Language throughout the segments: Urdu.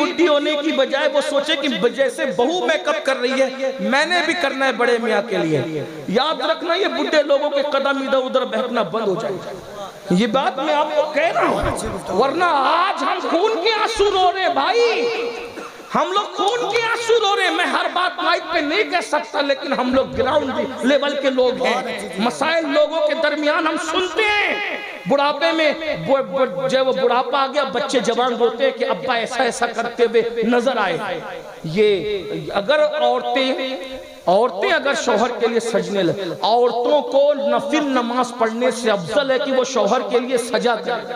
بڈھی ہونے کی بجائے وہ سوچے کہ جیسے بہو میک اپ کر رہی ہے میں نے بھی کرنا ہے بڑے میاں کے لیے. یاد رکھنا یہ بڈھے لوگوں کے قدم ادھر ادھر بہکنا بند ہو جائے. یہ بات میں آپ کو کہہ رہا ہوں, ورنہ آج ہم خون کے آنسو رو رہے ہیں بھائی, ہم لوگ خون کے آنسو رو رہے ہیں. میں ہر بات مائک پہ نہیں کہہ سکتا, لیکن ہم لوگ گراؤنڈ لیول کے لوگ ہیں. مسائل لوگوں کے درمیان ہم سنتے ہیں. بڑھاپے میں جب وہ بڑھاپا آ گیا بچے جوان روتے ہیں کہ ابا ایسا ایسا کرتے ہوئے نظر آئے. یہ اگر عورتیں اگر شوہر کے لیے سجنے لگے, عورتوں کو نفل نماز پڑھنے سے افضل ہے کہ وہ شوہر کے لیے سجا کریں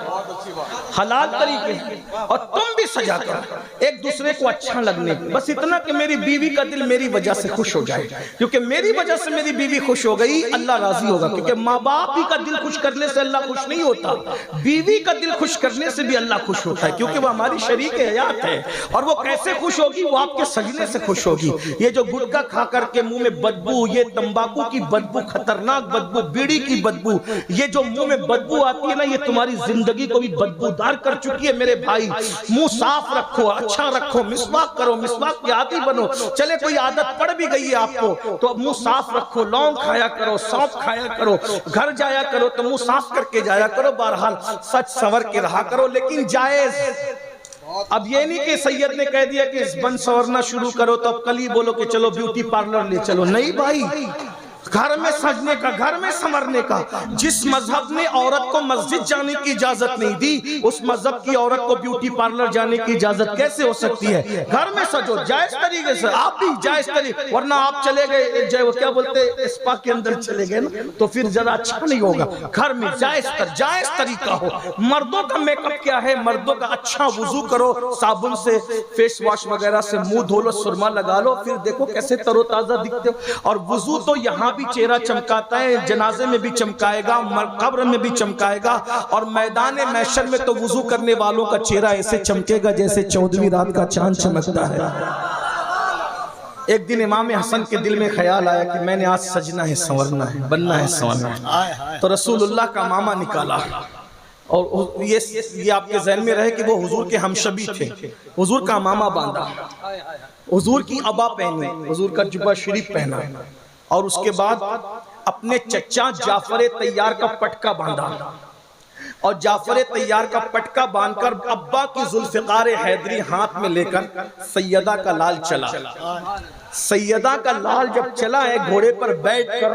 حلال طریقے سے, اور تم بھی سجا کرو ایک دوسرے کو اچھا لگنے کی. بس اتنا کہ میری بیوی کا دل میری وجہ سے خوش ہو جائے, کیونکہ میری وجہ سے میری بیوی خوش ہو گئی اللہ راضی ہوگا. کیونکہ ماں باپ ہی کا دل خوش کرنے سے اللہ خوش نہیں ہوتا, بیوی کا دل خوش کرنے سے بھی اللہ خوش ہوتا ہے, کیونکہ وہ ہماری شریک حیات ہے. اور وہ کیسے خوش ہوگی؟ وہ آپ کے سجنے سے خوش ہوگی. یہ جو گٹکا کھا کر کے منہ میں بدبو, یہ تمباکو کی بدبو, خطرناک بدبو, بیڑی کی بدبو, یہ جو منہ میں بدبو آتی ہے نا, یہ تمہاری زندگی کو بھی بدبودار کر چکی ہے. میرے بھائی منہ صاف رکھو, اچھا رکھو, مسواک کرو, مسواک کی عادی بنو. چلے کوئی عادت پڑ بھی گئی ہے آپ کو تو منہ صاف رکھو, لونگ کھایا کرو, سونف کھایا کرو, گھر جایا کرو تو منہ صاف کر کے جایا کرو. بہرحال سچ سور کے رہا کرو, لیکن جائز. اب یہ نہیں کہ سید نے کہہ دیا کہ بن سورنا شروع کرو تو اب کل ہی بولو کہ چلو بیوٹی پارلر لے چلو. نہیں بھائی, گھر میں سجنے کا, گھر میں سمرنے کا. جس مذہب نے عورت کو مسجد جانے کی اجازت نہیں دی, اس مذہب کی عورت کو بیوٹی پارلر جانے کی اجازت کیسے ہو سکتی ہے؟ گھر میں سجو جائز طریقے سے, آپ بھی جائز طریقے. ورنہ آپ چلے گئے جو کیا بولتے اسپا کے اندر چلے گئے نا, تو پھر ذرا اچھا نہیں ہوگا. گھر میں جائز طریقہ ہو. مردوں کا میک اپ کیا ہے؟ مردوں کا اچھا وضو کرو, صابن سے فیس واش وغیرہ سے منہ دھو لو, سرما لگا لو, پھر دیکھو کیسے تر و تازہ دکھتے ہو. اور وضو تو یہاں بھی چہرہ چمکاتا ہے, جنازے میں بھی چمکائے گا, قبر میں بھی چمکائے گا, اور میدان محشر میں تو وضو کرنے والوں کا چہرہ ایسے چمکے گا جیسے 14ویں رات کا چاند چمکتا ہے. ایک دن امام حسن کے دل میں خیال آیا کہ میں نے آج سجنا ہے, سنورنا ہے, بننا ہے, سنورنا ہے. تو رسول اللہ کا ماما نکالا, اور یہ آپ کے ذہن میں رہے کہ وہ حضور کے ہمشبی تھے. حضور کا ماما باندھا, حضور کی عبا پہنی, حضور کا جبہ شریف پہنا, اور اس کے بعد اپنے چچا جعفر طیار کا پٹکا باندھا, اور جعفر طیار کا پٹکا باندھ کر ابا کی ذوالفقار حیدری ہاتھ میں لے کر سیدہ کا لال چلا. سیدہ کا لال جب چلا ہے گھوڑے پر بیٹھ کر,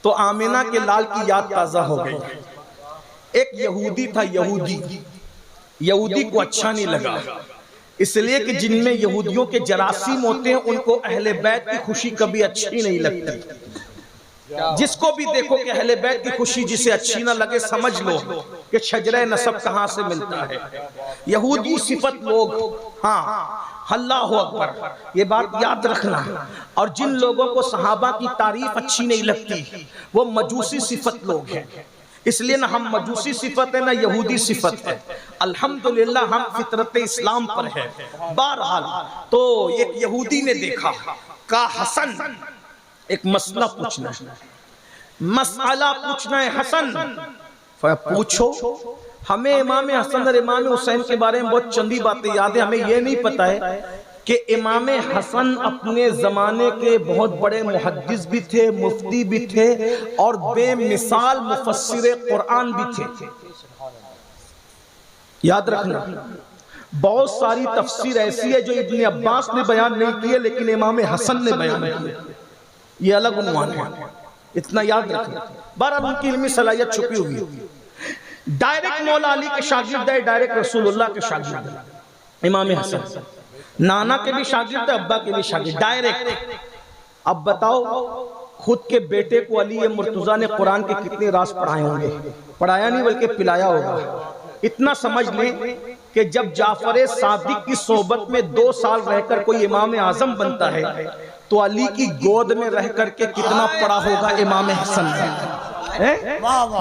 تو آمینہ کے لال کی یاد تازہ ہو گئی. ایک یہودی تھا, یہودی کو اچھا نہیں لگا, اس لیے کہ جن میں یہودیوں کے جراثیم ہوتے ہیں ان کو اہل بیت کی خوشی کبھی اچھی نہیں لگتی. جس کو بھی دیکھو کہ اہل بیت کی خوشی جسے اچھی نہ لگے, سمجھ لو کہ شجرہ نسب کہاں سے ملتا ہے. یہودی صفت لوگ, ہاں اللہ اکبر, یہ بات یاد رکھنا. اور جن لوگوں کو صحابہ کی تعریف اچھی نہیں لگتی وہ مجوسی صفت لوگ ہیں. اس لیے نہ ہم مجوسی صفت ہے نہ یہودی صفت ہے, الحمدللہ ہم فطرت اسلام پر ہے. بہرحال تو ایک یہودی نے دیکھا, کہا حسن ایک مسئلہ پوچھنا ہے. حسن پوچھو. ہمیں امام حسن اور امام حسین کے بارے میں بہت چندی باتیں یاد ہیں, ہمیں یہ نہیں پتا ہے کہ امام حسن اپنے زمانے کے بہت بڑے محدث بھی تھے, مفتی بھی تھے, اور بے مثال مفسر قرآن بھی تھے. یاد رکھنا, بہت ساری تفسیر ایسی ہے جو ابن عباس نے بیان نہیں کی ہے لیکن امام حسن نے بیان کی ہے. یہ الگ عنوان ہے, اتنا یاد رکھنا. بہرحال ان کی علمی صلاحیت چھپی ہوئی ہے. ڈائریکٹ مولا علی کے شاگرد ہے, ڈائریکٹ رسول اللہ کے شاگرد ہے امام حسن. نانا کے بھی شاگرد ہے, ابا کے بھی شاگرد, ڈائریکٹ. اب بتاؤ خود کے بیٹے کو علی مرتضیٰ نے قرآن کے کتنے راز پڑھائے ہوں گے؟ پڑھایا نہیں بلکہ پلایا ہوگا. اتنا سمجھ لیں کہ جب جعفر صادق کی صحبت میں 2 سال رہ کر کوئی امام اعظم بنتا ہے تو علی کی گود میں رہ کر کے کتنا پڑا ہوگا امام حسن نے.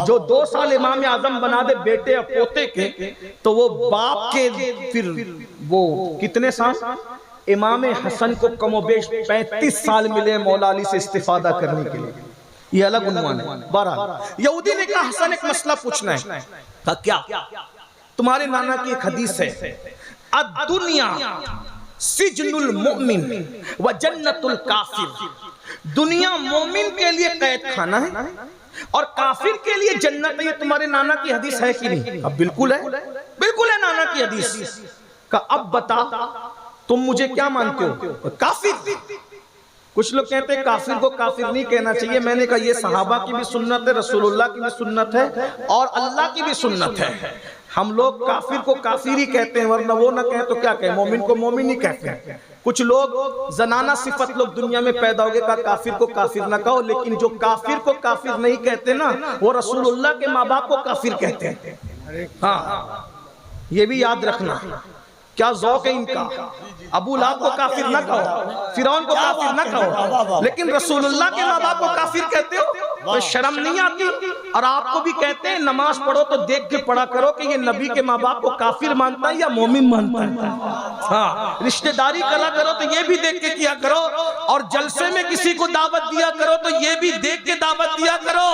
جو 2 سال امام اعظم بنا دے بیٹے اور پوتے کے, تو وہ باپ کے پھر وہ کتنے سال؟ امام حسن کو کم و بیش 35 سال ملے مولا علی سے استفادہ کرنے کے لیے. یہ الگ عنوان ہے. بہرحال یہودی نے کہا حسن ایک مسئلہ پوچھنا ہے. کہا کیا؟ تمہارے نانا کی ایک حدیث ہے, الدنیا سجن المؤمن و جنت الکافر، دنیا مومن کے لیے قید خانہ ہے اور کافر کے لیے جنت ہے۔ یہ تمہارے نانا کی حدیث ہے کہ نہیں؟ اب بالکل ہے، بالکل ہے نانا کی حدیث کا۔ اب بتا تم مجھے کیا مانتے ہو؟ کافر۔ کچھ لوگ کہتے ہیں کافر کو کافر نہیں کہنا چاہیے۔ میں نے کہا یہ صحابہ کی بھی سنت ہے، رسول اللہ کی بھی سنت ہے اور اللہ کی بھی سنت ہے۔ ہم لوگ کافر کو کافر ہی کہتے ہیں، ورنہ وہ نہ کہیں تو کیا کہیں، مومن کو مومن ہی کہتے ہیں۔ کچھ لوگ زنانہ صفت لوگ دنیا میں پیدا ہو گئے، کہا کافر کو کافر نہ کہو، لیکن جو کافر کو کافر نہیں کہتے نا وہ رسول اللہ کے ماں باپ کو کافر کہتے ہیں۔ ہاں یہ بھی یاد رکھنا، کیا ذوق ہے ان کا۔ ابو لہب کو کافر نہ کہو، فرعون کو کافر نہ کہو، لیکن رسول اللہ کے ماں باپ کو کافر کہتے ہو تو شرم نہیں آتی؟ اور آپ کو بھی کہتے ہیں نماز پڑھو تو دیکھ کے پڑھا کرو کہ یہ نبی کے ماں باپ کو کافر مانتا ہے یا مومن مانتا ہے۔ ہاں رشتہ داری کرا کرو تو یہ بھی دیکھ کے کیا کرو، اور جلسے میں کسی کو دعوت دیا کرو تو یہ بھی دیکھ کے دعوت دیا کرو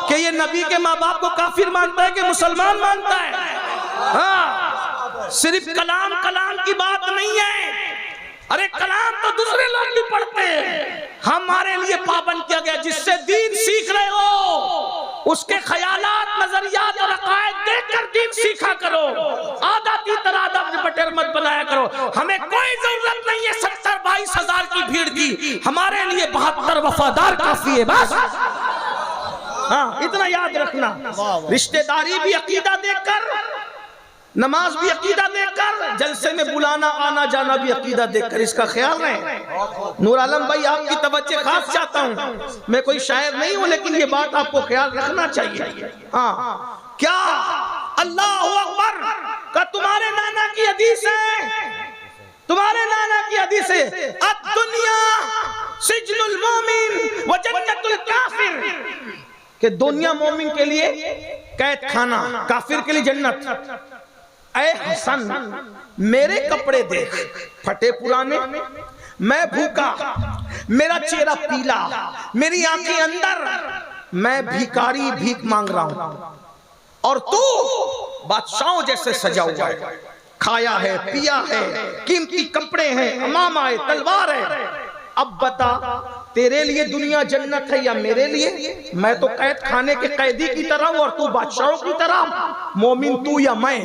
کہ یہ نبی کے ماں باپ کو کافر مانتا ہے کہ مسلمان مانتا ہے۔ ہاں صرف کلام کی بات نہیں ہے، ارے کلام تو دوسرے لوگ بھی پڑھتے ہیں، ہمارے لیے پابند کیا گیا۔ جس سے دین سیکھ رہے ہو اس کے خیالات، نظریات اور عقائد دیکھ کر دین سیکھا کرو، آدھا تیتر آدھا بٹر مت بنایا کرو۔ ہمیں کوئی ضرورت نہیں ہے 70-22 ہزار کی بھیڑ کی، ہمارے لیے 72 وفادار کافی ہے بس۔ ہاں اتنا یاد رکھنا، رشتہ داری بھی عقیدہ دیکھ کر، نماز بھی عقیدہ دیکھ کر، جلسے میں بلانا آنا جانا بھی عقیدہ دیکھ کر، اس کا خیال رہے۔ نور عالم بھائی آپ کی توجہ خاص چاہتا ہوں، میں کوئی شاعر نہیں ہوں لیکن یہ بات آپ کو خیال رکھنا چاہیے۔ ہاں کیا اللہ اکبر کا تمہارے نانا کی حدیث ہے، تمہارے نانا کی حدیث ہے، الدنیا سجن المومن و جنت الکافر، کہ دنیا مومن کے لیے قید خانہ، کافر کے لیے جنت۔ اے حسن میرے کپڑے دیکھ پھٹے پرانے، میں بھوکا، میرا چہرہ پیلا، میری آنکھیں اندر، میں بھیکاری بھیک مانگ رہا ہوں، اور تو بادشاہوں جیسے سجا ہوا ہے، کھایا ہے پیا ہے، قیمتی کپڑے ہیں، امامہ ہے، تلوار ہے۔ اب بتا تیرے لیے دنیا جنت ہے یا میرے لیے؟ میں تو قید خانے کے قیدی کی طرح ہوں اور تو بادشاہوں کی طرح، مومن تو یا میں؟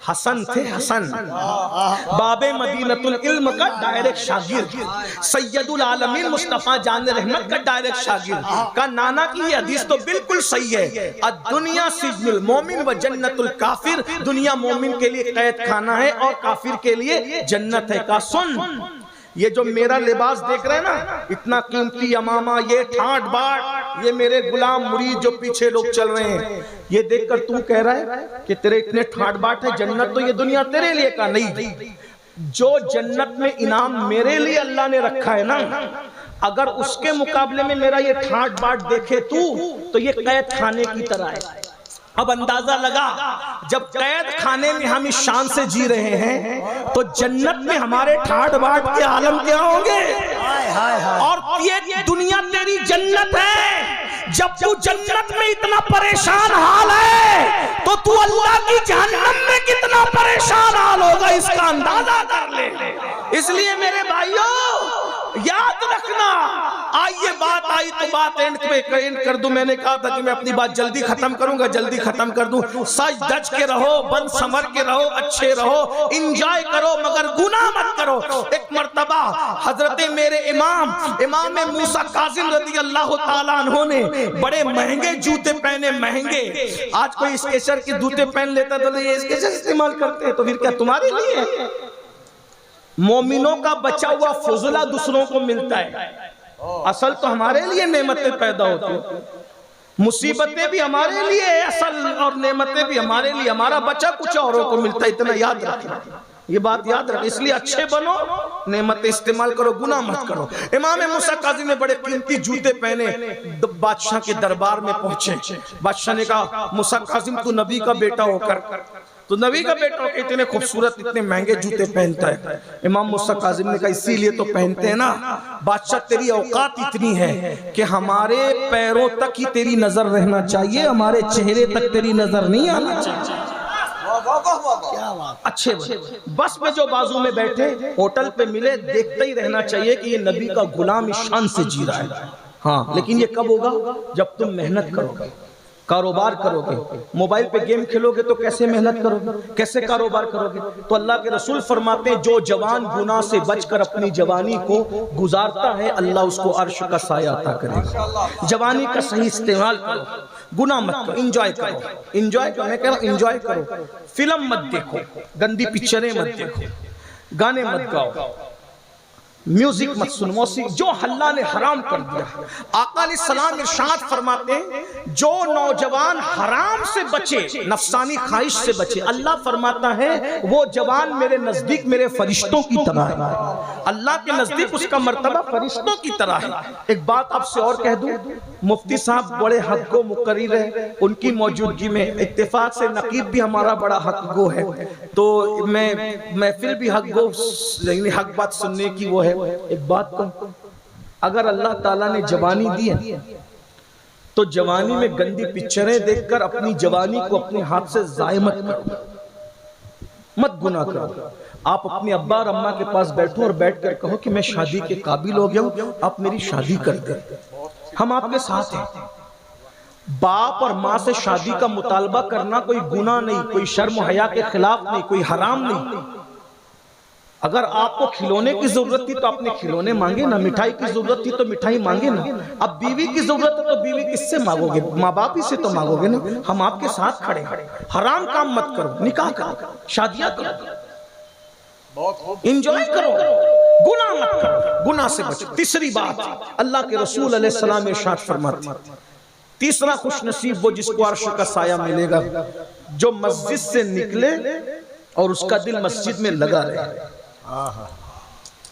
حسن تھے حسن، باب مدینۃ العلم کا ڈائریکٹ شاگرد، سید العالمین مصطفیٰ جان رحمت کا ڈائریکٹ شاگرد کا نانا کی یہ حدیث تو بالکل صحیح ہے۔ الدنیا سجن المومن و جنت الکافر، دنیا مومن کے لیے قید خانہ ہے اور کافر کے لیے جنت ہے۔ کا سن یہ جو میرا لباس دیکھ رہے ہیں نا، اتنا قیمتی امامہ، یہ ٹھاٹ باٹ، یہ میرے غلام مرید جو پیچھے لوگ چل رہے ہیں، یہ دیکھ کر تو کہہ رہا ہے کہ تیرے اتنے ٹھاٹ باٹ ہے، جنت تو یہ دنیا تیرے لیے کا نہیں۔ جو جنت میں انعام میرے لیے اللہ نے رکھا ہے نا، اگر اس کے مقابلے میں میرا یہ ٹھاٹ باٹ دیکھے تو یہ قید خانے کی طرح ہے۔ اب اندازہ لگا جب قید خانے میں ہم اس شان سے جی رہے ہیں تو جنت میں ہمارے ٹھاٹ باٹ کے عالم کیا ہوں گے؟ اور یہ دنیا تیری جنت ہے، جب تو جنت میں اتنا پریشان حال ہے تو اللہ کی جہنم میں کتنا پریشان حال ہوگا، اس کا اندازہ کر لے۔ اس لیے میرے بھائیوں یاد رکھنا، آئیے بات آئی تو بات اینڈ کر دوں۔ میں نے کہا تھا کہ میں اپنی بات جلدی ختم کروں گا، جلدی ختم کر دوں۔ سچ دج کے رہو، بند سمر کے رہو، اچھے رہو، انجوائے کرو مگر گناہ مت کرو۔ ایک مرتبہ حضرت میرے امام موسیٰ کاظم رضی اللہ تعالیٰ عنہ نے بڑے مہنگے جوتے پہنے، مہنگے۔ آج کوئی اسکیچر کے جوتے پہن لیتا تو یہ اسکیچر استعمال کرتے ہیں، تو پھر کیا تمہارے لیے؟ مومنوں کا بچا ہوا فضلہ دوسروں کو ملتا ہے، اصل تو ہمارے لیے نعمتیں پیدا ہوتی ہیں، مصیبتیں بھی ہمارے لیے اصل اور نعمتیں بھی ہمارے لیے، ہمارا بچہ کچھ اوروں کو ملتا ہے، اتنا یاد رکھنا، یہ بات یاد رکھ۔ اس لیے اچھے بنو، نعمتیں استعمال کرو، گناہ مت کرو۔ امام موسیٰ کاظم نے بڑے قیمتی جوتے پہنے، بادشاہ کے دربار میں پہنچے۔ بادشاہ نے کہا موسیٰ کاظم تو نبی کا بیٹا ہو کر، تو نبی کا بیٹا ہو کے اتنے خوبصورت اتنے مہنگے جوتے پہنتا ہے؟ امام موسیٰ کاظم نے کہا اسی لیے تو پہنتے ہیں نا، بادشاہ تیری اوقات اتنی ہے کہ ہمارے پیروں تک ہی تیری نظر رہنا چاہیے، ہمارے چہرے تک تیری نظر نہیں آنا چاہیے۔ اچھے بس میں جو بازو میں بیٹھے ہوٹل پہ ملے دیکھتے ہی رہنا چاہیے کہ یہ نبی کا غلام اس شان سے جی رہا ہے. ہاں لیکن یہ کب ہوگا؟ جب تم محنت کرو گے، کاروبار کرو گے. موبائل پہ گیم کھیلو گے تو کیسے محنت کرو گے، کیسے کاروبار کرو گے؟ تو اللہ کے رسول فرماتے ہیں جو جوان گناہ سے بچ کر اپنی جوانی کو گزارتا ہے اللہ اس کو عرش کا سایہ عطا کرے گا. جوانی کا صحیح استعمال کرو، گناہ مت کرو، انجوائے کرو. انجوائے کرو، میں کہہ رہا ہوں انجوائے کرو. فلم مت دیکھو، گندی پکچریں مت دیکھو، گانے مت گاؤ، میوزک مت سن، موسیقی جو اللہ نے حرام کر دیا. آقا علیہ السلام ارشاد فرماتے ہیں جو نوجوان حرام سے بچے، نفسانی خواہش سے بچے، اللہ فرماتا ہے وہ جوان میرے نزدیک میرے فرشتوں کی طرح ہے. اللہ کے نزدیک اس کا مرتبہ فرشتوں کی طرح ہے. ایک بات آپ سے اور کہہ دوں، مفتی صاحب بڑے حق گو مقرر ہے، ان کی موجودگی میں اتفاق سے نقیب بھی ہمارا بڑا حق گو ہے، تو میں محفل بھی حق گو، یعنی حق بات سننے کی وہ ہے. ایک بات کہوں، اگر اللہ تعالیٰ نے جوانی دی ہے تو جوانی میں گندی پکچریں دیکھ کر اپنی جوانی کو اپنے ہاتھ سے ضائع مت کرو، مت گناہ کرو. آپ اپنے ابا اور اماں کے پاس بیٹھو اور بیٹھ کر کہو کہ میں شادی کے قابل ہو گیا ہوں، آپ میری شادی کر دیں، ہم آپ کے ساتھ ہیں. باپ اور ماں سے شادی کا مطالبہ کرنا کوئی گناہ نہیں، کوئی شرم و حیا کے خلاف نہیں، کوئی حرام نہیں. اگر آپ کو کھلونے کی ضرورت تھی تو آپ نے کھلونے مانگے نا، مٹھائی کی ضرورت تھی تو مٹھائی مانگے نا. اب بیوی کی ضرورت ہے تو بیوی کس سے مانگو گے؟ ماں باپ ہی سے تو مانگو گے نا. ہم آپ کے ساتھ کھڑے ہیں. حرام کام مت کرو، نکاح کرو، شادیاں کرو، انجوائے کرو، گناہ مت کرو، گناہ سے بچو. تیسری بات اللہ کے رسول علیہ السلام ارشاد فرماتے ہیں، تیسرا خوش نصیب وہ جس کو عرش کا سایہ ملے گا، جو مسجد سے نکلے اور اس کا دل مسجد میں لگا رہے.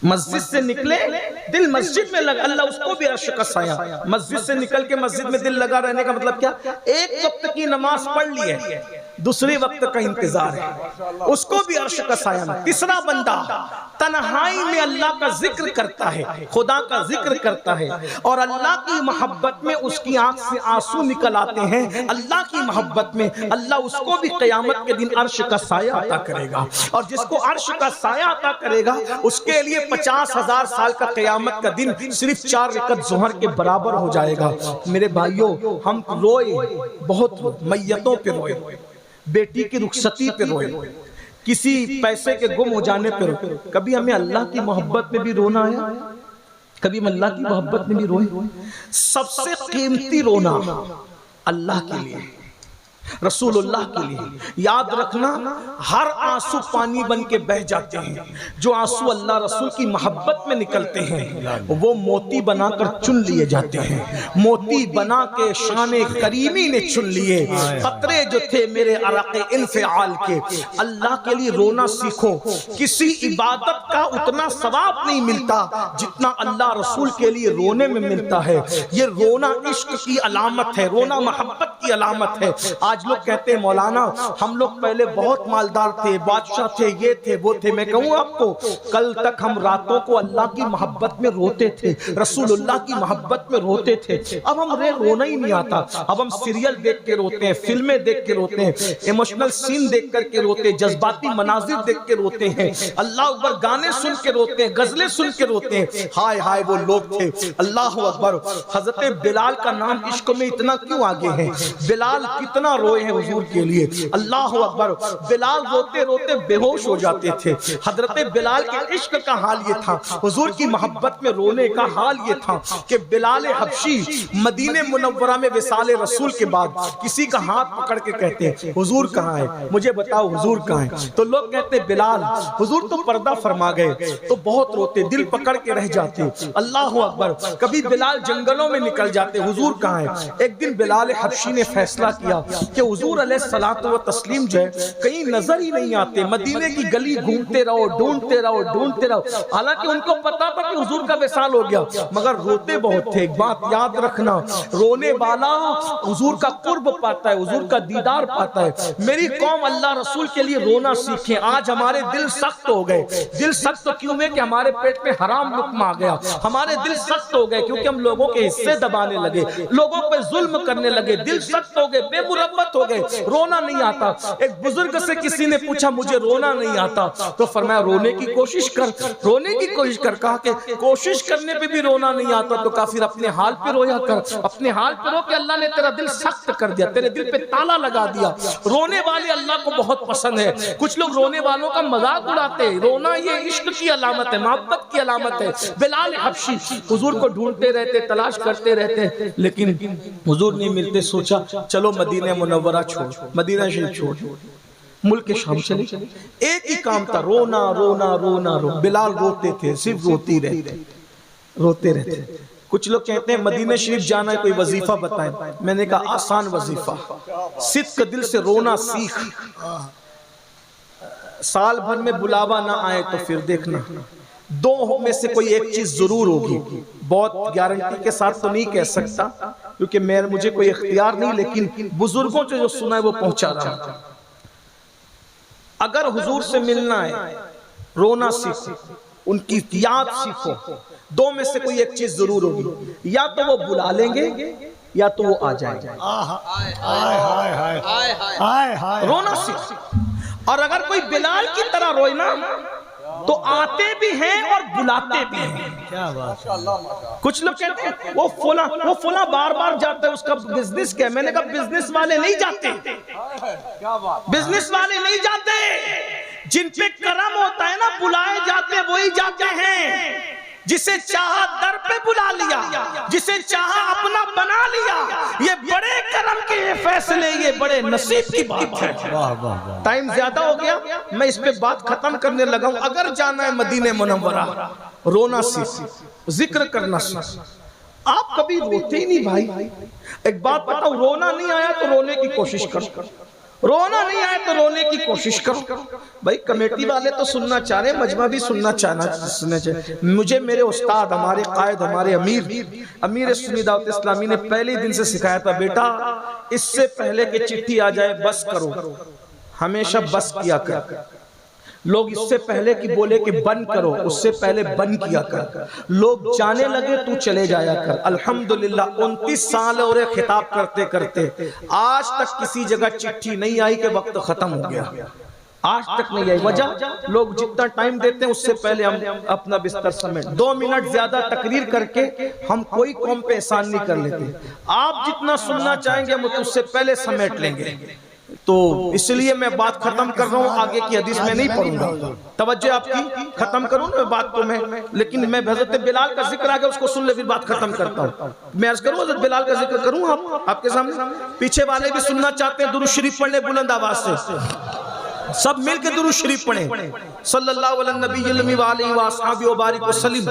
مسجد سے نکلے دل مسجد میں لگا، اللہ اس کو بھی عرش کا سایہ. مسجد سے نکل کے مسجد میں دل لگا رہنے کا مطلب کیا؟ ایک وقت کی نماز پڑھ لی ہے، دوسری وقت کا انتظار ہے، اس کو بھی عرش کا سایہ میں. تیسرا بندہ تنہائی میں اللہ کا ذکر کرتا ہے، خدا کا ذکر کرتا ہے اور اللہ کی محبت میں اس کی آنکھ سے آنسو نکل آتے ہیں. اللہ کی محبت میں اللہ اس کو بھی قیامت کے دن عرش کا سایہ عطا کرے گا. اور جس کو عرش کا سایہ عطا کرے گا اس کے لیے 50,000 سال کا قیامت کا دن صرف 4 رکعت ظہر کے برابر ہو جائے گا. میرے بھائیوں، ہم روئے، بہت میتوں پہ روئے، بیٹی کی رخصتی پہ روئے، کسی پیسے کے گم ہو جانے پہ روئے. کبھی ہمیں اللہ کی محبت میں بھی رونا آیا؟ کبھی ہم اللہ کی محبت میں بھی روئے؟ سب سے قیمتی رونا اللہ کے لیے، رسول اللہ کے لیے. یاد رکھنا ہر آنسو پانی بن کے بہ جاتے ہیں، جو آنسو اللہ رسول کی محبت میں نکلتے ہیں وہ موتی بنا کر چن لیے جاتے ہیں. موتی بنا کے شان کریمی نے چن لیے. قطرے جو تھے میرے عرق انفعال کے. اللہ کے لیے رونا سیکھو. کسی عبادت کا اتنا ثواب نہیں ملتا جتنا اللہ رسول کے لیے رونے میں ملتا ہے. یہ رونا عشق کی علامت ہے، رونا محبت کی علامت ہے. آج لوگ کہتے ہیں مولانا ہم لوگ پہلے بہت مالدار تھے، بادشاہ تھے، یہ تھے وہ تھے. میں کہوں آپ کو کل تک ہم راتوں کو اللہ کی محبت میں روتے تھے، رسول اللہ کی محبت میں روتے تھے. اب ہم رونا ہی نہیں آتا. اب ہم سیریل دیکھ کے روتے ہیں، فلمیں دیکھ کے روتے ہیں، ایموشنل سین دیکھ کر کے روتے ہیں، جذباتی مناظر دیکھ کے روتے ہیں، اللہ اکبر گانے سن کے روتے ہیں، غزلیں سن کے روتے ہیں. ہائے ہائے وہ لوگ تھے. اللہ اکبر. حضرت بلال کا نام عشق میں اتنا کیوں آگے ہے؟ بلال کتنا روئے ہیں حضور کے لیے. اللہ اکبر. بلال روتے روتے بے ہوش ہو جاتے تھے. حضرت بلال کے عشق کا حال یہ تھا، حضور کی محبت میں رونے کا حال یہ تھا کہ بلال حبشی مدینہ منورہ میں وصال رسول کے بعد کسی کا ہاتھ پکڑ کے کہتے ہیں حضور کہاں ہے، مجھے بتاؤ حضور کہاں ہے. تو لوگ کہتے ہیں بلال حضور تو پردہ فرما گئے. تو بہت روتے، دل پکڑ کے رہ جاتے. اللہ اکبر. کبھی بلال جنگلوں میں نکل جاتے، حضور کہاں ہے. ایک دن بلال حبشی نے فیصلہ کیا کہ حضور علیہ الصلوۃ والتسلیم جو ہے کہیں نظر ہی نہیں آتے. مدینے کی گلی گھومتے رہو، ڈھونڈتے رہو، ڈھونڈتے رہو. حالانکہ ان کو پتا تھا کہ حضور کا وصال ہو گیا مگر روتے بہت تھے. ایک بات یاد رکھنا، رونے والا حضور کا قرب پاتا ہے، حضور کا دیدار پاتا ہے. میری قوم اللہ رسول کے لیے رونا سیکھیں. آج ہمارے دل سخت ہو گئے. دل سخت کیوں ہوئے؟ کہ ہمارے پیٹ میں حرام لقمہ آ گیا. ہمارے دل سخت ہو گئے کیونکہ ہم لوگوں کے حصے دبانے لگے، لوگوں پہ ظلم کرنے لگے. دل سخت ہو گئے، بے مربت محبت ہو گئے, رونا نہیں آتا. ایک بزرگ سے کسی نے پوچھا مجھے رونا نہیں آتا, تو فرمایا رونے کی کوشش کر, رونے کی کوشش کر. کہا کہ کوشش کرنے پہ بھی رونا نہیں آتا تو کافر اپنے حال پہ رویا کر, اپنے حال پہ رو کہ اللہ نے تیرا دل سخت کر دیا, تیرے دل پہ تالا لگا دیا. رونے والے اللہ کو بہت پسند ہے. کچھ لوگ رونے والوں کا مذاق اڑاتے ہیں. رونا یہ عشق کی علامت ہے, محبت کی علامت ہے. بلال حبشی حضور کو ڈھونڈتے رہتے, تلاش کرتے رہتے, لیکن حضور نہیں ملتے. سوچا چلو مدینہ منورہ چھوڑ, مدینہ شریف چھوڑ, ملک شام چلے. ایک ہی کام تھا, رونا رونا رونا رو. بلال روتے تھے, صرف روتی رہتے, روتے رہتے. کچھ لوگ کہتے ہیں مدینہ شریف جانا ہے, کوئی وظیفہ بتائیں. میں نے کہا آسان وظیفہ, صدق دل سے رونا سیکھ. سال بھر میں بلاوا نہ آئے تو پھر دیکھنا دو میں سے کوئی ایک چیز ضرور ہوگی. بہت گارنٹی کے ساتھ تو نہیں کہہ سکتا کیونکہ مجھے کوئی اختیار نہیں, لیکن بزرگوں سے جو سنا ہے وہ پہنچا رہا ہوں. اگر حضور سے ملنا ہے, رونا سیکھو, ان کی یاد سیکھو. دو میں سے کوئی ایک چیز ضرور ہوگی, یا تو وہ بلا لیں گے یا تو وہ آ جائیں گے. رونا سیکھو. اور اگر کوئی بلال کی طرح روئے نا تو آتے بھی ہیں اور بلاتے بھی ہیں. کچھ لوگ کہتے ہیں وہ فلاں بار بار جاتا ہے, اس کا بزنس کیا ہے. میں نے کہا بزنس والے نہیں جاتے, بزنس والے نہیں جاتے. جن پہ کرم ہوتا ہے نا بلائے جاتے وہی جاتے ہیں. جسے چاہا در پہ بلا لیا, جسے چاہا اپنا بنا لیا. یہ بڑے کرم کے فیصلے, یہ بڑے نصیب کی بات ہے. ٹائم زیادہ ہو گیا, میں اس پہ بات ختم کرنے لگا ہوں. اگر جانا ہے مدینہ منورہ, رونا سیکھ, ذکر کرنا سیکھ. آپ کبھی روتے ہی نہیں بھائی. ایک بات بتاؤ, رونا نہیں آیا تو رونے کی کوشش کر, رونا نہیں آئے تو رونے کی کوشش کرو. بھائی کمیٹی والے تو سننا چاہ رہے ہیں, مجمع بھی سننا چاہیے. مجھے میرے استاد, ہمارے قائد, ہمارے امیر سنی دعوت اسلامی نے پہلے دن سے سکھایا تھا, بیٹا اس سے پہلے کہ چٹھی آ جائے بس کرو, ہمیشہ بس کیا کر. لوگ اس سے پہلے کی بولے کہ بند کرو, اس سے پہلے بند کیا کر. لوگ جانے لگے تو چلے جایا کر. الحمدللہ 29 سال اور خطاب کرتے کرتے آج تک کسی جگہ چٹھی نہیں آئی کہ وقت ختم ہو گیا. آج تک نہیں آئی. وجہ لوگ جتنا ٹائم دیتے ہیں اس سے پہلے ہم اپنا بستر سمیٹ. 2 منٹ زیادہ تقریر کر کے ہم کوئی قوم پہ احسان نہیں کر لیتے. آپ جتنا سننا چاہیں گے ہم اس سے پہلے سمیٹ لیں گے. تو اس لیے میں بات ختم کر رہا ہوں, آگے کی حدیث میں نہیں پڑھوں گا. توجہ آپ کی, ختم کروں نا بات تو میں, لیکن میں حضرت بلال کا ذکر آگے اس کو سن لے پھر بات ختم کرتا ہوں. میں عرض کروں حضرت بلال کا ذکر کروں آپ کے سامنے. پیچھے والے بھی سننا چاہتے ہیں, درود شریف پڑھنے بلند آواز سے. سب مل کے درود شریف پڑھیں. صلی اللہ علیہ نبی علمی وآلہ وآصحابہ وبارک وسلم.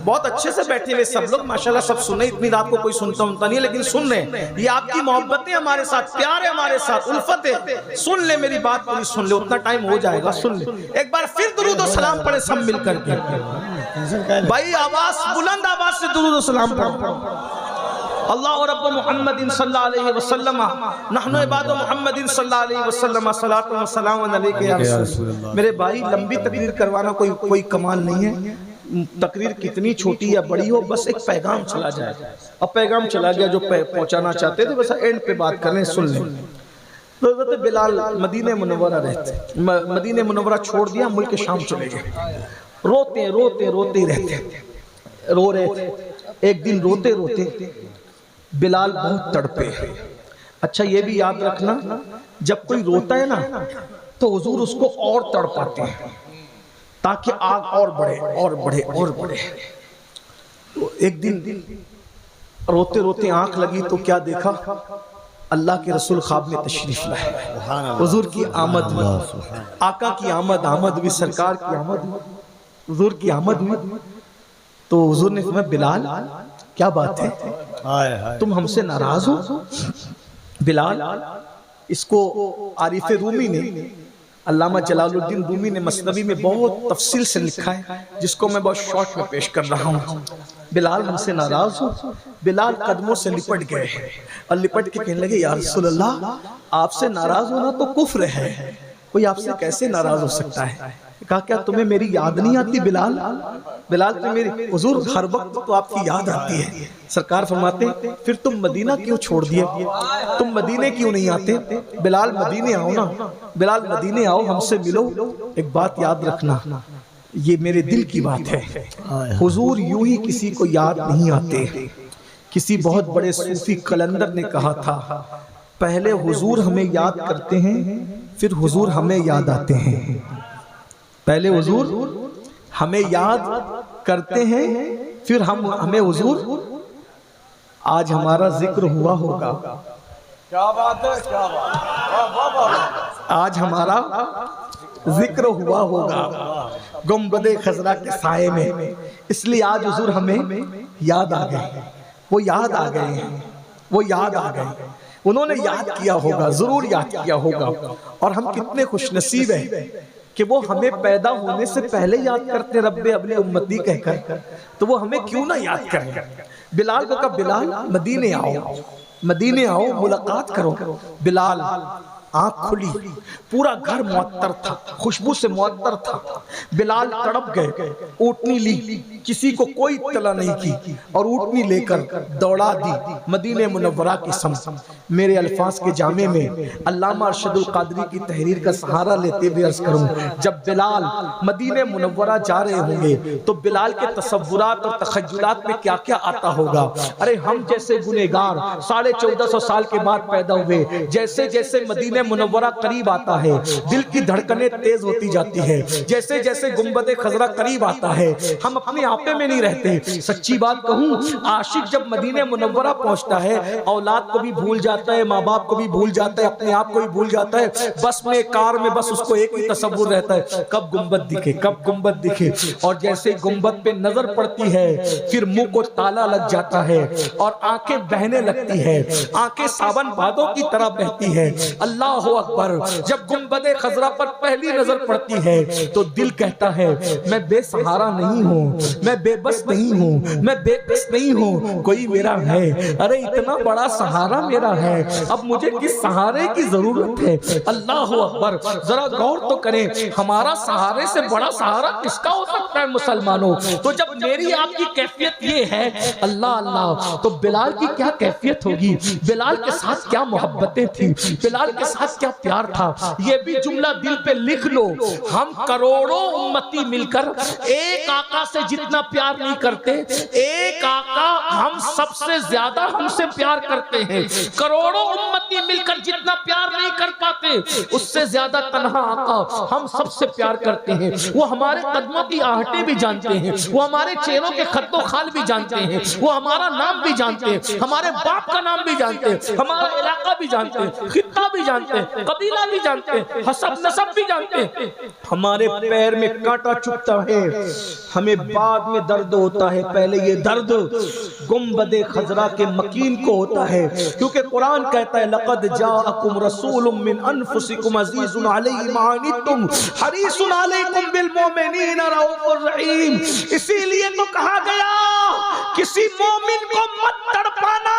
بہت اچھے سے بیٹھے ہوئے سب لوگ, ماشاءاللہ سب سنیں. اتنی رات کو کوئی سنتا نہیں ہے, لیکن سن لیں. یہ آپ کی محبتیں ہمارے ساتھ, پیار ہے ہمارے ساتھ, الفت ہے. سن لیں میری بات پوری سن لیں, اتنا ٹائم ہو جائے گا. سن لیں ایک بار پھر درود و سلام پڑھیں سب مل کر کے. بھائی آواز, بلند آواز سے درود و سلام پڑھیں. اللہ رب محمد صلی اللہ علیہ وسلم, نحن عباد محمد صلی اللہ علیہ وسلم, صلاۃ و سلام علیک یا رسول اللہ. میرے بھائی لمبی تقریر کروانا کوئی کمال نہیں ہے. تقریر کتنی چھوٹی یا بڑی ہو, بس ایک پیغام چلا جائے. اب پیغام چلا گیا جو پہنچانا چاہتے تھے, بس اینڈ پہ بات کریں, سن لیں. تو حضرت بلال مدینہ منورہ رہتے, مدینہ منورہ چھوڑ دیا, ملک شام چلے گئے. روتے روتے روتے رہتے, رو رہے تھے. ایک دن روتے روتے بلال بہت تڑپے. اچھا یہ بھی یاد رکھنا, جب کوئی روتا ہے نا تو حضور اس کو اور تڑپاتے ہیں تاکہ آگ اور بڑھے اور بڑھے اور بڑھے. تو ایک دن روتے روتے آنکھ لگی تو کیا دیکھا, اللہ کے رسول خواب میں تشریف لائے. حضور کی آمد ہوئی, آقا کی آمد بھی, سرکار کی آمد, حضور کی آمد ہوئی. تو حضور نے فرمایا بلال کیا بات ہے, تم ہم سے ناراض ہو؟ بلال, اس کو عارف رومی نے, علامہ جلال الدین رومی نے مثنوی میں بہت تفصیل سے لکھا ہے, جس کو میں بہت شارٹ میں پیش کر رہا ہوں. بلال ہم سے ناراض ہو؟ بلال قدموں سے لپٹ گئے اور لپٹ کے کہنے لگے یا رسول اللہ, آپ سے ناراض ہونا تو کفر ہے, کوئی آپ سے کیسے ناراض ہو سکتا ہے. کہا کیا تمہیں میری یاد نہیں آتی بلال؟ بلال تو میری حضور ہر وقت تو آپ کی یاد آتی ہے۔ سرکار فرماتے ہیں پھر تم مدینہ کیوں چھوڑ دیے؟ تم مدینے کیوں نہیں آتے؟ بلال مدینے آؤ نا، بلال مدینے آؤ، ہم سے ملو۔ ایک بات یاد رکھنا، یہ میرے دل کی بات ہے، حضور یوں ہی کسی کو یاد نہیں آتے۔ کسی بہت بڑے صوفی قلندر نے کہا تھا پہلے حضور ہمیں یاد کرتے ہیں پھر حضور ہمیں یاد آتے ہیں۔ پہلے حضور ہمیں یاد کرتے ہیں پھر ہمیں حضور، آج ہمارا ذکر ہوا ہوگا، کیا بات ہے، کیا بات، آج ہمارا ذکر ہوا ہوگا گنبد خضرا کے سائے میں، اس لیے آج حضور ہمیں یاد آ گئے، وہ یاد آ گئے ہیں، وہ یاد آ گئے، انہوں نے یاد کیا ہوگا، ضرور یاد کیا ہوگا۔ اور ہم کتنے خوش نصیب ہیں کہ وہ ہمیں پیدا ہونے سے پہلے یاد کرتے رب ابلی امتی کہہ کر، تو وہ ہمیں کیوں نہ یاد کریں۔ بلال کو کہا بلال مدینے آؤ، مدینے آؤ، ملاقات کرو۔ بلال آنکھ کھلی، پورا گھر معطر تھا، خوشبو سے معطر تھا۔ بلال تڑپ گئے، اونٹنی لی، کسی کو کوئی اطلاع نہیں کی، اور اونٹنی لے کر دوڑا دی مدینہ منورہ کی سمت۔ میرے الفاظ کے جامع میں علامہ ارشد القادری کی تحریر کا سہارا لیتے ہوئے عرض کروں، جب بلال مدینہ منورہ جا رہے ہوں گے تو بلال کے تصورات اور تخیلات میں کیا کیا آتا ہوگا۔ ارے ہم جیسے گنہگار 1450 سال کے بعد پیدا ہوئے، جیسے جیسے مدینہ منورہ قریب آتا ہے دل کی دھڑکنیں تیز ہوتی جاتی ہے، جیسے جیسے گنبد خضرا قریب آتا ہے ہم اپنے آپے میں نہیں رہتے۔ سچی بات کہوں، عاشق جب مدینہ منورہ پہنچتا ہے اولاد کو بھی بھول جاتا ہے، ماں باپ کو بھی بھول جاتا ہے، اپنے آپ کو بھی بھول جاتا ہے، بس میں کار میں بس اس کو ایک ہی تصور رہتا ہے کب گنبد دکھے، کب گنبد دکھے۔ اور جیسے گنبد پہ نظر پڑتی ہے پھر منہ کو تالا لگ جاتا ہے اور آنکھیں بہنے لگتی ہے، آنکھیں ساون بادوں کی طرح بہتی ہے۔ اللہ اکبر، جب گنبد خضرا پر پہلی نظر پڑتی ہے تو دل کہتا ہے میں بے سہارا نہیں ہوں، میں بے بس نہیں ہوں، میں بے بس نہیں ہوں، کوئی میرا ہے۔ ارے اتنا بڑا سہارا میرا ہے، اب مجھے کس سہارے کی ضرورت ہے۔ اللہ اکبر، ذرا غور تو کریں، ہمارا سہارے سے بڑا سہارا کس کا ہو سکتا ہے مسلمانوں؟ تو جب میری آپ کی کیفیت یہ ہے اللہ اللہ، تو بلال کی کیا کیفیت ہوگی؟ بلال کے ساتھ کیا محبتیں تھیں، بلال کے ساتھ کیا پیار تھا۔ یہ بھی جملہ دل پہ لکھ لو، ہم کروڑوں امتی مل کر ایک آقا سے جتنا پیار نہیں کرتے، ایک آقا ہم سب سے زیادہ ہم سے پیار کرتے ہیں۔ کروڑوں امتی مل کر جتنا پیار نہیں کر پاتے، اس سے زیادہ تنہا آقا ہم سب سے پیار کرتے ہیں۔ وہ ہمارے قدموں کی آہٹیں بھی جانتے ہیں، وہ ہمارے چہروں کے خط و خال بھی جانتے ہیں، وہ ہمارا نام بھی جانتے ہیں، ہمارے باپ کا نام بھی جانتے ہیں، ہمارا علاقہ بھی جانتے ہیں، خطہ بھی جانتے ہیں، قبیلہ بھی جانتے ہیں، حسب نسب بھی جانتے ہیں۔ ہمارے پیر میں کانٹا چبھتا ہے، ہمیں بعد میں درد ہوتا ہے، پہلے یہ درد گنبد خضرا کے مکین کو ہوتا ہے، کیونکہ قرآن کہتا ہے لقد جاءکم رسول من انفسکم عزیز علیہ ما عنتم حریص علیکم بالمؤمنین رؤوف الرحیم۔ اسی لیے تو کہا گیا کسی مومن کو مت تڑپانا،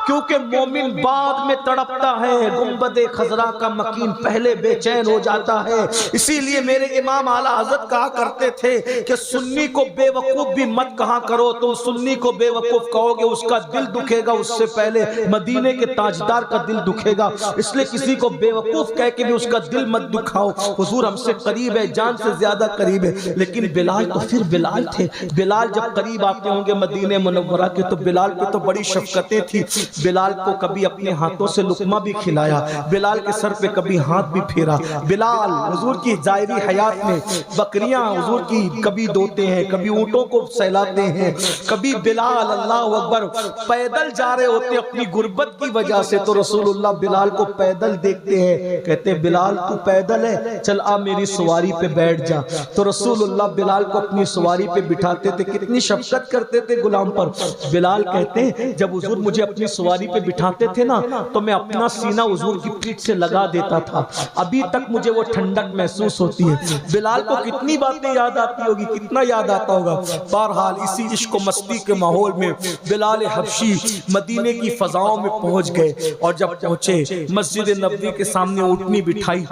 کیونکہ مومن بعد میں تڑپتا ہے، گنبد خضرا کا مکین پہلے بے چین ہو جاتا ہے۔ اسی لیے میرے امام اعلیٰ حضرت کہا کرتے تھے کہ سنی کو بے وقوف بھی مت کہا کرو، تم سنی کو بے وقوف کہو گے اس کا دل دکھے گا، اس سے پہلے مدینے کے تاجدار کا دل دکھے گا، اس لیے کسی کو بے وقوف کہہ کے بھی اس کا دل مت دکھاؤ۔ حضور ہم سے قریب ہے، جان سے زیادہ قریب ہے، لیکن بلال تو پھر بلال تھے۔ بلال جب قریب آتے ہوں گے مدینہ منورہ کے تو بلال پہ تو بڑی شفقتیں تھی، بلال کو کبھی اپنے ہاتھوں سے لقمہ بھی کھلایا، بلال کے سر پہ کبھی ہاتھ بھی پھیرا۔ بلال حضور کی ظاہری حیات میں بکریاں حضور کی کبھی دوتے ہیں، کبھی اونٹوں کو سہلاتے ہیں، کبھی بلال اللہ اکبر پیدل جا رہے ہوتے اپنی غربت کی وجہ سے، تو رسول اللہ بلال کو پیدل دیکھتے ہیں، کہتے ہیں بلال تو پیدل ہے، چل آ میری سواری پہ بیٹھ جا۔ تو رسول اللہ بلال کو اپنی سواری پہ بٹھاتے تھے، کتنی شفقت کرتے تھے غلام پر۔ بلال کہتے ہیں جب حضور مجھے اپنی سواری پہ بٹھاتے تھے نا تو میں اپنا سینہ حضور کی پیٹھ سے لگا دیتا تھا، ابھی تک مجھے وہ ٹھنڈک محسوس ہوتی ہے۔ بلال کو کتنی باتیں یاد آتی ہوگی، کتنا یاد آتا ہوگا۔ بہرحال اسی عشق و مستی کے ماحول میں بلال حبشی مدینے کی فضاؤں میں پہنچ گئے، اور جب پہنچے مسجد نبوی کے سامنے اونٹنی بٹھائی،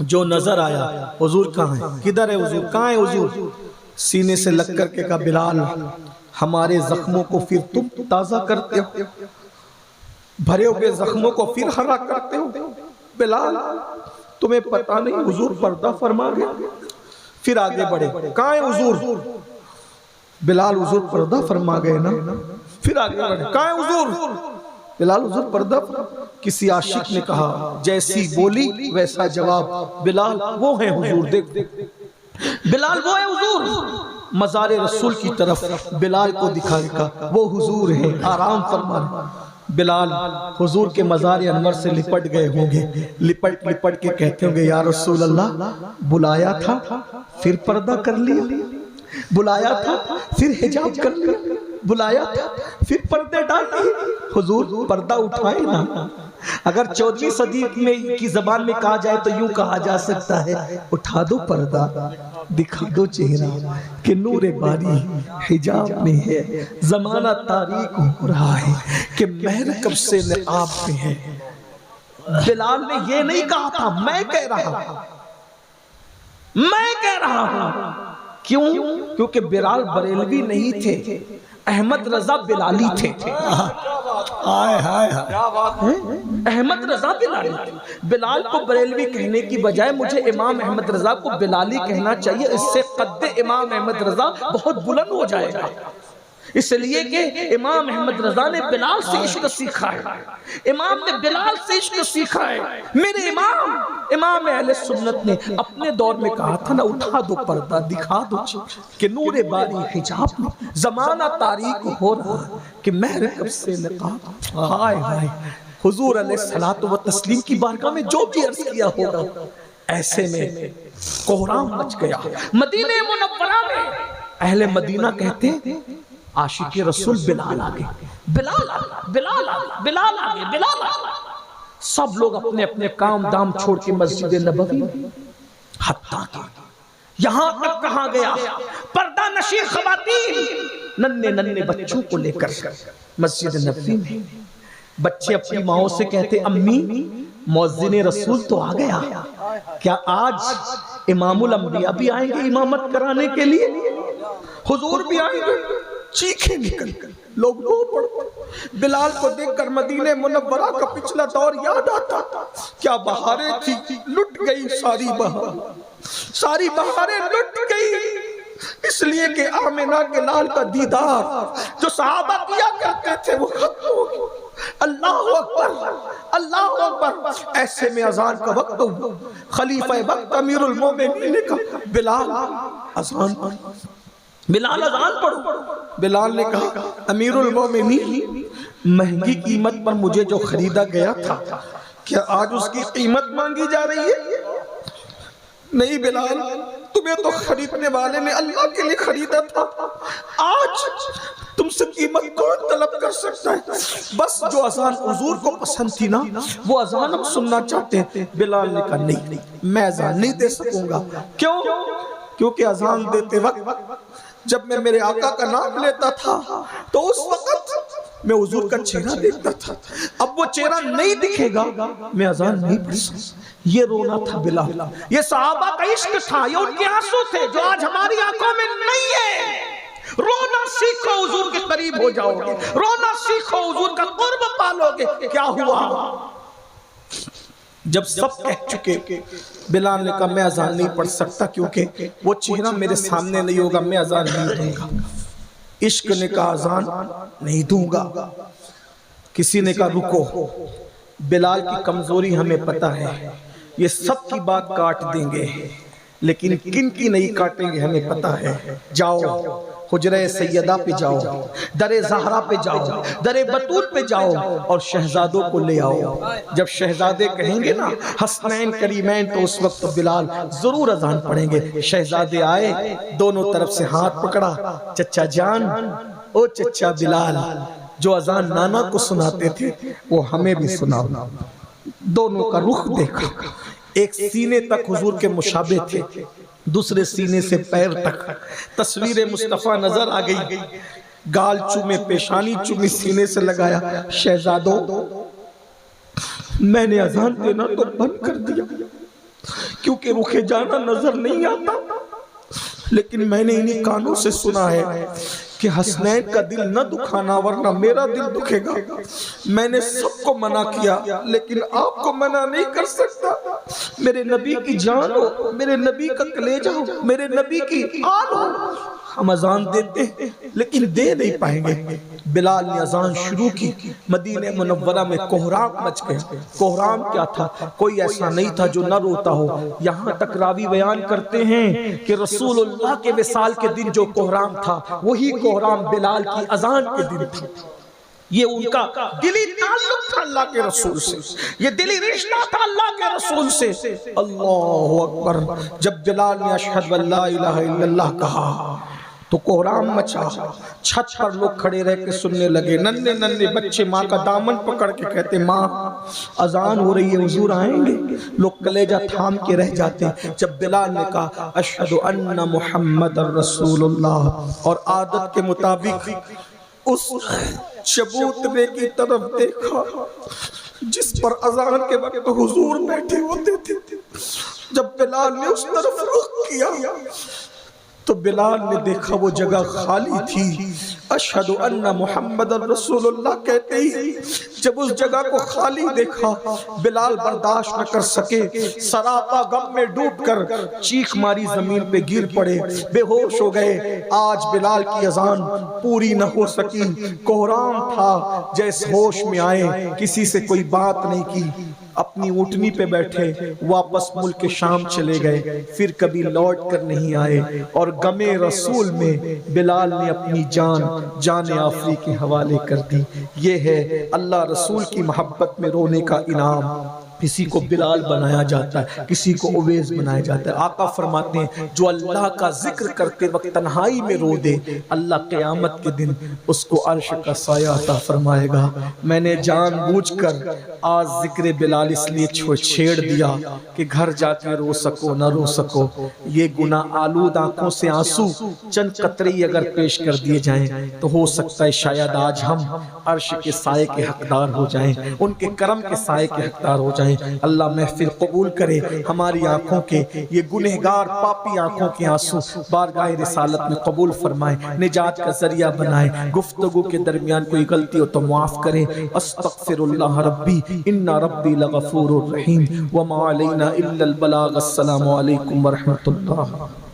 جو نظر آیا حضور کہاں ہے، کدھر ہے حضور، کہاں ہے حضور؟ سینے سے لگ کر کے کہا بلال ہمارے زخموں کو پھر تم تازہ کرتے ہو، بھرے ہوئے زخموں کو پھر ہرا کرتے ہو، بلال تمہیں پتہ نہیں حضور پردہ فرما گیا۔ پھر آگے بڑھے، کہاں ہے حضور؟ بلال حضور پردہ فرما گئے نا۔ پھر آگے بڑھے، کہاں ہے حضور؟ بلال حضور پردہ فرما۔ کسی عاشق نے کہا جیسی بولی ویسا جواب، بلال وہ ہیں حضور، دیکھ بلال وہ ہے حضور۔ مزار رسول کی طرف بلال کو دکھائے گا، وہ حضور ہیں، آرام فرما۔ بلال حضور کے مزار انور سے لپٹ گئے ہوں گے، لپٹ کے کہتے ہوں گے یا رسول اللہ بلایا تھا پھر پردہ کر لیا، بلایا تھا پھر حجاب کر لیا، بلایا تھا پھر پردے ڈال لیے۔ حضور پردہ اٹھائے نا۔ اگر 14ویں صدی کی زبان میں کہا جائے تو یوں کہا جا سکتا ہے اٹھا دو پردہ، دکھا دو چہرہ کہ نور باری حجاب میں ہے، زمانہ تاریک ہو رہا ہے کہ مہر کب سے نقاب میں ہے۔ بلال نے یہ نہیں کہا تھا، میں کہہ رہا ہوں۔ کیوں؟ کیونکہ بلال بریلوی نہیں تھے، احمد رضا بلالی تھے۔ احمد رضا بلالی تھے۔ بلال کو بریلوی کہنے کی بجائے مجھے امام احمد رضا کو بلالی کہنا چاہیے، اس سے قد امام احمد رضا بہت بلند ہو جائے گا، اس لیے کہ امام احمد رضا نے بلال سے عشق سیکھا ہے، امام نے بلال سے عشق سیکھا ہے۔ میرے امام اہل سنت نے اپنے دور میں کہا تھا نا اٹھا دو پردہ، دکھا دو کہ نور باری حجاب میں، زمانہ تاریک ہو رہا کہ مہر کب سے نقاب۔ ہائے ہائے، حضور علیہ الصلوۃ والتسلیم کی بارگاہ میں جو بھی عرض کیا ہوگا، ایسے میں کوہرام مچ گیا۔ مدینہ منورہ میں اہل مدینہ کہتے ہیں عاشق رسول بلال آگے، بلال آگے، بلال آگے، بلال آگے، بلال آگے۔ سب لوگ اپنے اپنے کام دام چھوڑ کے مسجد نبوی، حتیٰ کہ یہاں تک کہا گیا پردہ نشین خواتین ننھے بچوں کو لے کر مسجد نبوی میں، بچے اپنی ماؤں سے کہتے امی مؤذن رسول تو آ گیا، کیا آج امام الانبیاء بھی آئیں گے امامت کرانے کے لیے؟ حضور بھی آئیں گے؟ چیخیں نکل کر لوگ رو پڑ بلال کو دیکھ کر مدینہ منورہ کا پچھلا دور یاد آتا، کیا بہاریں تھی، لٹ گئی ساری بہاریں لٹ گئی، اس لیے کہ آمنہ کے لال کا دیدار جو صحابہ کیا کرتے تھے وہ ختم ہو گیا۔ اللہ اکبر، اللہ اکبر۔ ایسے میں اذان کا وقت ہو، خلیفہ وقت امیر المومنین نے کہا بلال اذان پڑھو، بلال اذان پڑھو۔ بلال نے کہا امیر المومنین مہنگی قیمت پر مجھے جو خریدا گیا تھا کیا آج اس کی قیمت مانگی جا رہی ہے؟ نہیں بلال، تمہیں تو خریدنے والے نے اللہ کے لیے خریدا تھا، آج تم سے قیمت کون طلب کر سکتا ہے؟ بس جو اذان حضور کو پسند تھی نا وہ اذان ہم سننا چاہتے ہیں۔ بلال نے کہا نہیں، میں اذان نہیں دے سکوں گا۔ کیوں؟ کیونکہ اذان دیتے وقت جب میں میرے آقا کا نام لیتا تھا تو اس وقت میں حضور کا چہرہ دیکھتا تھا، اب وہ چہرہ نہیں دکھے گا میں اذان نہیں پڑھ سکتا۔ یہ رونا تھا بلال، یہ صحابہ کا عشق تھا، یہ ان کے آنسو تھے جو آج ہماری آنکھوں میں نہیں ہے۔ رونا سیکھو، حضور کے قریب ہو جاؤ گے، رونا سیکھو، حضور کا قرب پالو گے۔ کیا ہوا؟ جب سب کہہ چکے بلال نے کہا میں اذان نہیں پڑھ سکتا کیونکہ وہ چہرہ میرے سامنے نہیں ہوگا، میں اذان نہیں دوں گا۔ عشق نے کہا اذان نہیں دوں گا۔ کسی نے کہا رکو، بلال کی کمزوری ہمیں پتہ ہے، یہ سب کی بات کاٹ دیں گے لیکن کن کی نہیں کاٹیں گے ہمیں پتہ ہے۔ جاؤ حجرہ سیدہ پہ جاؤ، در زہرا پہ جاؤ، در بطول پہ جاؤ اور شہزادوں کو لے آؤ۔ جب شہزادے کہیں گے نا حسنین کریمین تو اس وقت بلال ضرور اذان پڑھیں گے۔ شہزادے آئے، دونوں طرف سے ہاتھ پکڑا، چچا جان، او چچا بلال، جو اذان نانا کو سناتے تھے وہ ہمیں بھی سناؤ۔ دونوں کا رخ دیکھا، ایک سینے تک حضور کے مشابہ تھے، دوسرے سینے سے پیر تک تصویر مصطفیٰ نظر آ گئی۔ گال چومے، پیشانی چومی، سینے سے لگایا۔ شہزادوں، میں نے اذان دینا تو بند کر دیا کیونکہ رخ جانا نظر نہیں آتا، لیکن میں نے انہی کانوں سے سنا ہے کہ حسنین کا دل نہ دکھانا ورنہ میرا دل دکھے گا۔ میں نے سب کو منع کیا لیکن آپ کو منع نہیں کر سکتا۔ میرے نبی کی جان ہو، میرے نبی کا کلیجہ ہو، میرے نبی کی آل ہو، ہم اذان دیتے لیکن دے نہیں پائیں گے۔ بلال نے اذان شروع کی، مدینہ منورہ میں کوہرام مچ گیا۔ کوہرام کیا تھا؟ کوئی ایسا نہیں تھا جو نہ روتا ہو۔ یہاں تک راوی بیان کرتے ہیں کہ رسول اللہ کے وصال کے دن جو کوہرام تھا وہی کوہرام بلال کی اذان کے دن تھا۔ یہ ان کا دلی تعلق تھا اللہ کے رسول سے، یہ دلی رشتہ تھا اللہ کے رسول سے۔ اللہ اکبر! جب بلال نے اشہد ان لا الہ الا اللہ کہا تو کوہرام مچا۔ چھت پر لوگ کھڑے رہ کے سننے لگے، ننھے ننھے بچے ماں کا دامن پکڑ کے کہتے ماں اذان ہو رہی ہے، حضور آئیں گے۔ لوگ کلیجہ تھام کے رہ جاتے۔ جب بلال نے کہا اشہد ان محمد رسول اللہ اور عادت کے مطابق اس چبوترے کی طرف دیکھا جس پر اذان کے وقت حضور بیٹھے ہوتے تھے، جب بلال نے اس طرف رخ کیا تو بلال نے دیکھا وہ جگہ خالی تھی۔ اشہد ان محمد رسول اللہ کہتے ہی جب اس جگہ کو خالی دیکھا بلال برداشت نہ کر سکے، سراپا غم میں ڈوب کر چیخ ماری زمین پہ گر پڑے، بے ہوش ہو گئے۔ آج بلال کی اذان پوری نہ ہو سکی۔ کوہرام تھا، جیسے ہوش میں آئے کسی سے کوئی بات نہیں کی، اپنی اونٹنی پہ بیٹھے واپس ملک شام چلے گئے، پھر کبھی لوٹ کر نہیں آئے۔ اور غم رسول میں بلال نے اپنی جان آفری کے حوالے کر دی۔ یہ ہے اللہ رسول کی محبت میں رونے کا انعام۔ کسی کو بلال بنایا جاتا ہے، کسی کو اویس بنایا جاتا ہے۔ آقا فرماتے ہیں جو اللہ کا ذکر کرتے وقت تنہائی میں رو دے، اللہ قیامت کے دن اس کو عرش کا سایہ عطا فرمائے گا۔ میں نے جان بوجھ کر آج ذکر بلال اس لیے چھیڑ دیا کہ گھر جا کے رو سکو نہ رو سکو، یہ گناہ آلود آنکھوں سے آنسو چند قطرے اگر پیش کر دیے جائیں تو ہو سکتا ہے شاید آج ہم عرش کے سائے کے حقدار ہو جائیں، ان کے کرم کے سائے کے حقدار ہو جائیں۔ اللہ محفل قبول کرے، ہماری آنکھوں کے یہ گنہگار پاپی آنکھوں کے آنسو بارگاہ رسالت میں قبول فرمائے، نجات کا ذریعہ بنائے۔ گفتگو کے درمیان کوئی غلطی ہو تو معاف کریں۔ استغفر اللہ ربی ان ربی لغفور الرحیم وما علینا الا البلاغ۔ السلام علیکم ورحمۃ اللہ۔